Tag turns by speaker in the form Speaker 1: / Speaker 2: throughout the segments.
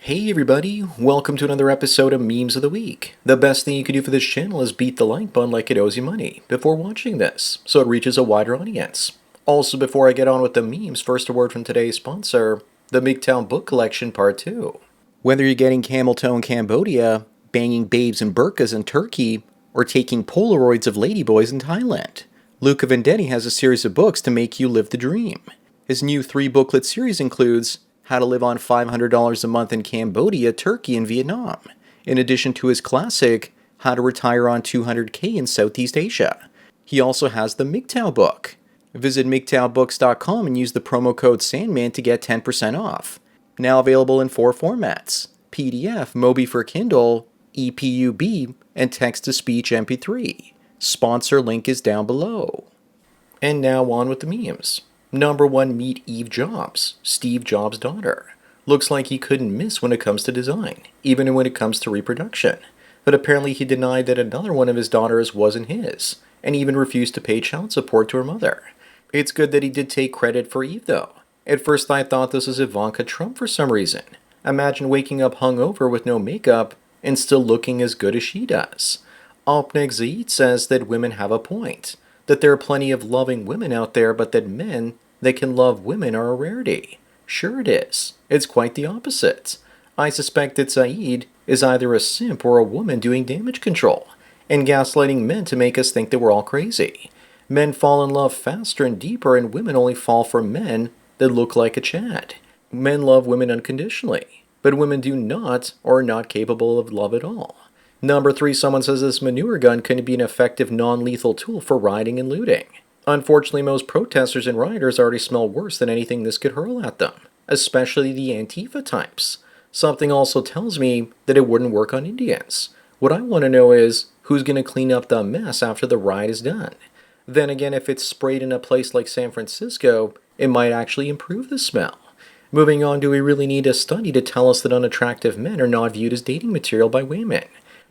Speaker 1: Hey everybody, welcome to another episode of Memes of the Week. The best thing you can do for this channel is beat the like button like it owes you money before watching this, so it reaches a wider audience. Also, before I get on with the memes, first a word from today's sponsor, the MGTOW Book Collection Part 2. Whether you're getting camel toe in Cambodia, banging babes in burqas in Turkey, or taking Polaroids of ladyboys in Thailand, Luca Vendetti has a series of books to make you live the dream. His new 3-booklet series includes How to Live on $500 a Month in Cambodia, Turkey, and Vietnam, in addition to his classic How to Retire on $200K in Southeast Asia. He also has the MGTOW book. Visit MGTOWbooks.com and use the promo code Sandman to get 10% off. Now available in 4 formats: PDF, Mobi for Kindle, EPUB, and text-to-speech MP3. Sponsor link is down below. And now on with the memes. Number 1, meet Eve Jobs, Steve Jobs' daughter. Looks like he couldn't miss when it comes to design, even when it comes to reproduction. But apparently he denied that another one of his daughters wasn't his, and even refused to pay child support to her mother. It's good that he did take credit for Eve though. At first I thought this was Ivanka Trump for some reason. Imagine waking up hungover with no makeup and still looking as good as she does. Opnik Zaid says that women have a point, that there are plenty of loving women out there, but that men that can love women are a rarity. Sure it is. It's quite the opposite. I suspect that Zaid is either a simp or a woman doing damage control, and gaslighting men to make us think that we're all crazy. Men fall in love faster and deeper, and women only fall for men that look like a Chad. Men love women unconditionally, but women do not or are not capable of love at all. Number 3, someone says this manure gun couldn't be an effective non-lethal tool for rioting and looting. Unfortunately, most protesters and rioters already smell worse than anything this could hurl at them, especially the Antifa types. Something also tells me that it wouldn't work on Indians. What I want to know is, who's going to clean up the mess after the riot is done? Then again, if it's sprayed in a place like San Francisco, it might actually improve the smell. Moving on, do we really need a study to tell us that unattractive men are not viewed as dating material by women,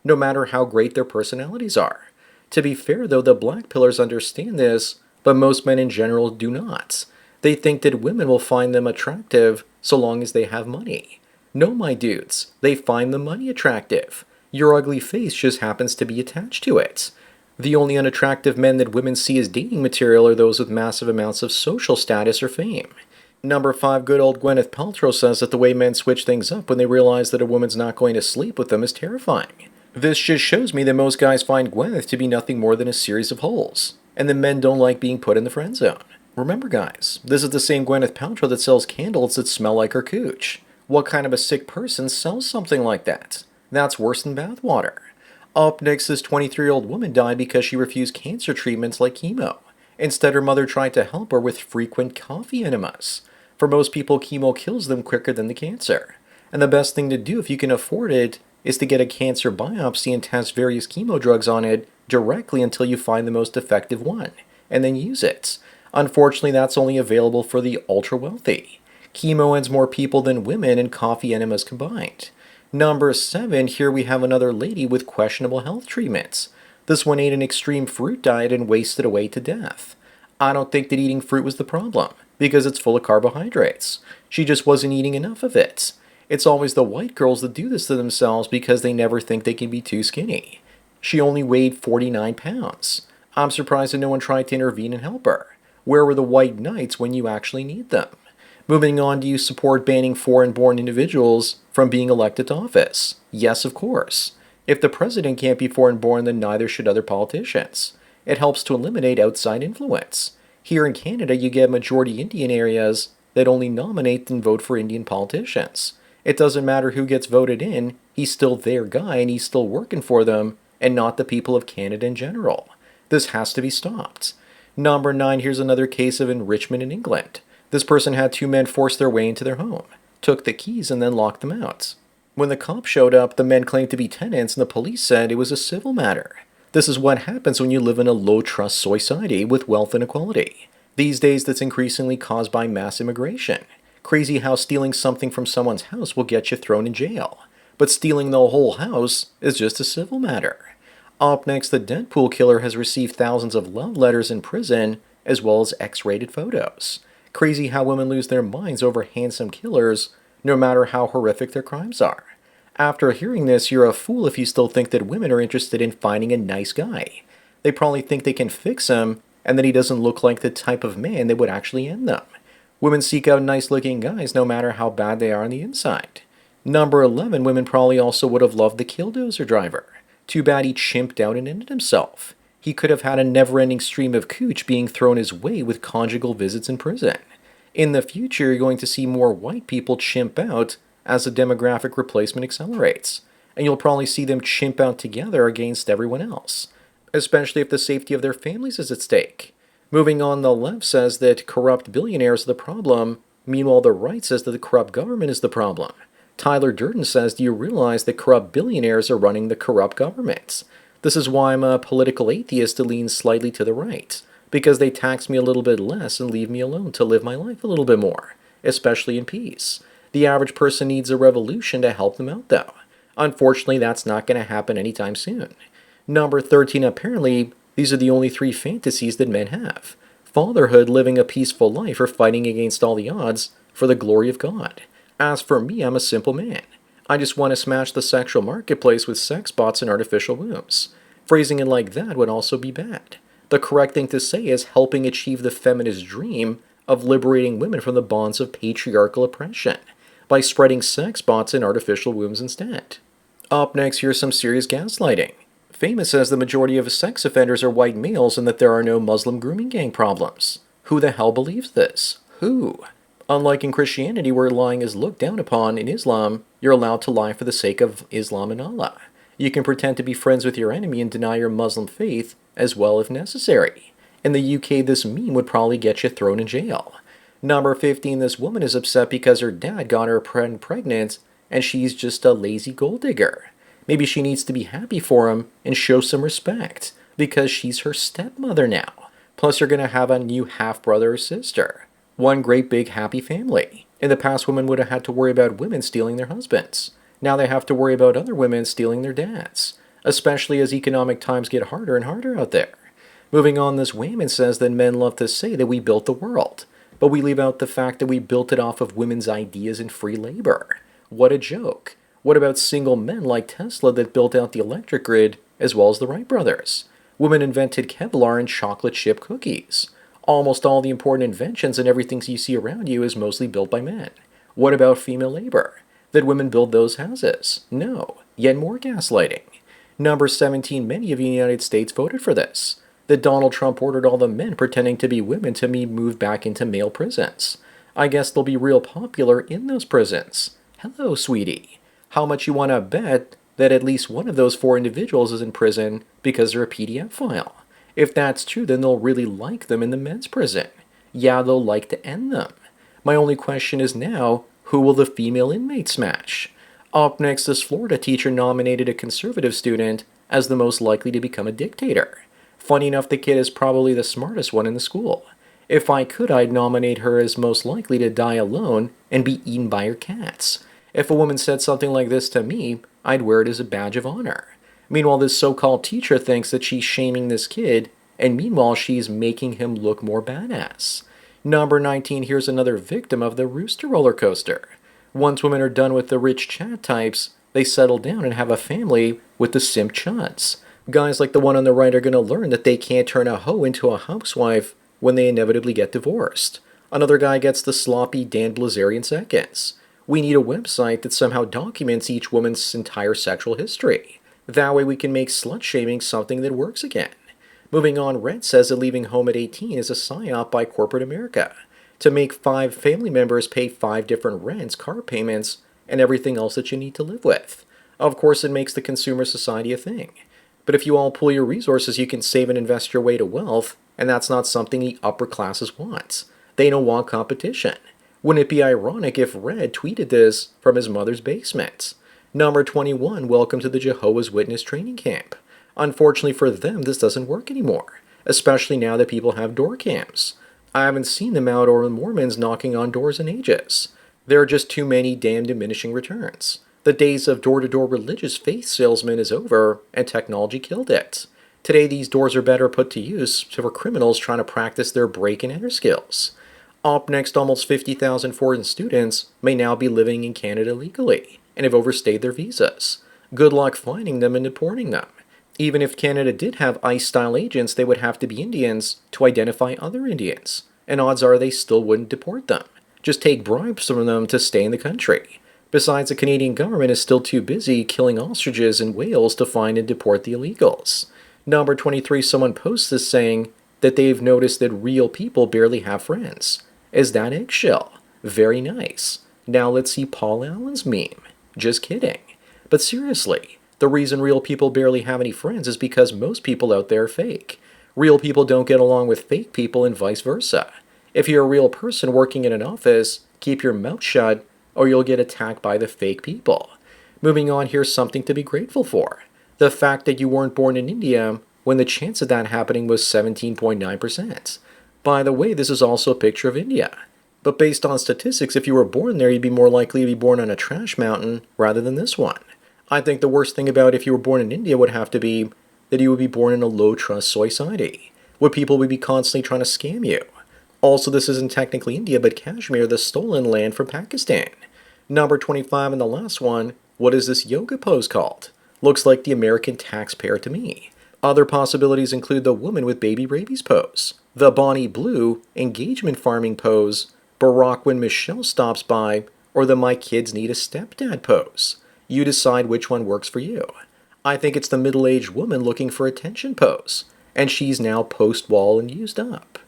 Speaker 1: no matter how great their personalities are? To be fair though, the black pillars understand this, but most men in general do not. They think that women will find them attractive so long as they have money. No, my dudes, they find the money attractive. Your ugly face just happens to be attached to it. The only unattractive men that women see as dating material are those with massive amounts of social status or fame. Number 5, good old Gwyneth Paltrow says that the way men switch things up when they realize that a woman's not going to sleep with them is terrifying. This just shows me that most guys find Gwyneth to be nothing more than a series of holes, and that men don't like being put in the friend zone. Remember guys, this is the same Gwyneth Paltrow that sells candles that smell like her cooch. What kind of a sick person sells something like that? That's worse than bathwater. Up next, this 23-year-old woman died because she refused cancer treatments like chemo. Instead, her mother tried to help her with frequent coffee enemas. For most people, chemo kills them quicker than the cancer. And the best thing to do if you can afford it is to get a cancer biopsy and test various chemo drugs on it directly until you find the most effective one, and then use it. Unfortunately, that's only available for the ultra-wealthy. Chemo ends more people than women and coffee enemas combined. Number 7, here we have another lady with questionable health treatments. This one ate an extreme fruit diet and wasted away to death. I don't think that eating fruit was the problem, because it's full of carbohydrates. She just wasn't eating enough of it. It's always the white girls that do this to themselves because they never think they can be too skinny. She only weighed 49 pounds. I'm surprised that no one tried to intervene and help her. Where were the white knights when you actually need them? Moving on, do you support banning foreign-born individuals from being elected to office? Yes, of course. If the president can't be foreign-born, then neither should other politicians. It helps to eliminate outside influence. Here in Canada, you get majority Indian areas that only nominate and vote for Indian politicians. It doesn't matter who gets voted in, he's still their guy and he's still working for them, and not the people of Canada in general. This has to be stopped. Number 9, here's another case of enrichment in England. This person had 2 men force their way into their home, took the keys, and then locked them out. When the cops showed up, the men claimed to be tenants and the police said it was a civil matter. This is what happens when you live in a low-trust society with wealth inequality. These days, that's increasingly caused by mass immigration. Crazy how stealing something from someone's house will get you thrown in jail. But stealing the whole house is just a civil matter. Up next, the Deadpool killer has received thousands of love letters in prison, as well as X-rated photos. Crazy how women lose their minds over handsome killers, no matter how horrific their crimes are. After hearing this, you're a fool if you still think that women are interested in finding a nice guy. They probably think they can fix him and that he doesn't look like the type of man that would actually end them. Women seek out nice looking guys no matter how bad they are on the inside. Number 11, women probably also would have loved the killdozer driver. Too bad he chimped out and ended himself. He could have had a never ending stream of cooch being thrown his way with conjugal visits in prison. In the future, you're going to see more white people chimp out as the demographic replacement accelerates. And you'll probably see them chimp out together against everyone else, especially if the safety of their families is at stake. Moving on, the left says that corrupt billionaires are the problem. Meanwhile, the right says that the corrupt government is the problem. Tyler Durden says, do you realize that corrupt billionaires are running the corrupt governments? This is why I'm a political atheist that leans slightly to the right, because they tax me a little bit less and leave me alone to live my life a little bit more, especially in peace. The average person needs a revolution to help them out, though. Unfortunately, that's not going to happen anytime soon. Number 13, apparently, these are the only three fantasies that men have: fatherhood, living a peaceful life, or fighting against all the odds for the glory of God. As for me, I'm a simple man. I just want to smash the sexual marketplace with sex bots and artificial wombs. Phrasing it like that would also be bad. The correct thing to say is helping achieve the feminist dream of liberating women from the bonds of patriarchal oppression by spreading sex bots and artificial wombs instead. Up next, here's some serious gaslighting. Famous says the majority of sex offenders are white males and that there are no Muslim grooming gang problems. Who the hell believes this? Who? Unlike in Christianity, where lying is looked down upon, in Islam, you're allowed to lie for the sake of Islam and Allah. You can pretend to be friends with your enemy and deny your Muslim faith as well if necessary. In the UK, this meme would probably get you thrown in jail. Number 15, this woman is upset because her dad got her pregnant and she's just a lazy gold digger. Maybe she needs to be happy for him and show some respect because she's her stepmother now. Plus, you're going to have a new half-brother or sister. One great big happy family. In the past, women would have had to worry about women stealing their husbands. Now they have to worry about other women stealing their dads, especially as economic times get harder and harder out there. Moving on, this Wayman says that men love to say that we built the world, but we leave out the fact that we built it off of women's ideas and free labor. What a joke. What about single men like Tesla that built out the electric grid, as well as the Wright brothers? Women invented Kevlar and chocolate chip cookies. Almost all the important inventions and everything you see around you is mostly built by men. What about female labor? Did women build those houses? No. Yet more gaslighting. Number 17, many of the United States voted for this. That Donald Trump ordered all the men pretending to be women to be moved back into male prisons. I guess they'll be real popular in those prisons. Hello, sweetie. How much you want to bet that at least one of those 4 individuals is in prison because they're a PDF file? If that's true, then they'll really like them in the men's prison. Yeah, they'll like to end them. My only question is now, who will the female inmate smash? Up next, this Florida teacher nominated a conservative student as the most likely to become a dictator. Funny enough, the kid is probably the smartest one in the school. If I could, I'd nominate her as most likely to die alone and be eaten by her cats. If a woman said something like this to me, I'd wear it as a badge of honor. Meanwhile, this so-called teacher thinks that she's shaming this kid, and meanwhile, she's making him look more badass. Number 19, here's another victim of the rooster roller coaster. Once women are done with the rich chat types, they settle down and have a family with the simp chuds. Guys like the one on the right are going to learn that they can't turn a hoe into a housewife when they inevitably get divorced. Another guy gets the sloppy Dan Blazarian seconds. We need a website that somehow documents each woman's entire sexual history. That way we can make slut-shaming something that works again. Moving on, Red says that leaving home at 18 is a psyop by corporate America to make 5 family members pay 5 different rents, car payments, and everything else that you need to live with. Of course, it makes the consumer society a thing. But if you all pool your resources, you can save and invest your way to wealth, and that's not something the upper classes want. They don't want competition. Wouldn't it be ironic if Red tweeted this from his mother's basement? Number 21, welcome to the Jehovah's Witness training camp. Unfortunately for them, this doesn't work anymore, especially now that people have door cams. I haven't seen them out or the Mormons knocking on doors in ages. There are just too many damn diminishing returns. The days of door-to-door religious faith salesmen is over, and technology killed it. Today, these doors are better put to use for criminals trying to practice their break and enter skills. Up next, almost 50,000 foreign students may now be living in Canada legally and have overstayed their visas. Good luck finding them and deporting them. Even if Canada did have ICE-style agents, they would have to be Indians to identify other Indians, and odds are they still wouldn't deport them. Just take bribes from them to stay in the country. Besides, the Canadian government is still too busy killing ostriches and whales to find and deport the illegals. Number 23, someone posts this saying that they've noticed that real people barely have friends. Is that eggshell? Very nice. Now let's see Paul Allen's meme. Just kidding. But seriously, the reason real people barely have any friends is because most people out there are fake. Real people don't get along with fake people and vice versa. If you're a real person working in an office, keep your mouth shut or you'll get attacked by the fake people. Moving on, here's something to be grateful for. The fact that you weren't born in India when the chance of that happening was 17.9%. By the way, this is also a picture of India. But based on statistics, if you were born there, you'd be more likely to be born on a trash mountain rather than this one. I think the worst thing about if you were born in India would have to be that you would be born in a low-trust society, where people would be constantly trying to scam you. Also, this isn't technically India, but Kashmir, the stolen land from Pakistan. Number 25 and the last one, what is this yoga pose called? Looks like the American taxpayer to me. Other possibilities include the woman with baby rabies pose, the Bonnie Blue engagement farming pose, Barack when Michelle stops by, or the my kids need a stepdad pose. You decide which one works for you. I think it's the middle-aged woman looking for attention pose, and she's now post-wall and used up.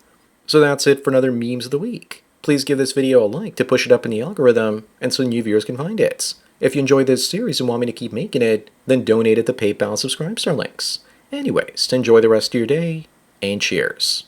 Speaker 1: So that's it for another Memes of the Week. Please give this video a like to push it up in the algorithm and so new viewers can find it. If you enjoyed this series and want me to keep making it, then donate at the PayPal and Subscribestar links. Anyways, enjoy the rest of your day, and cheers.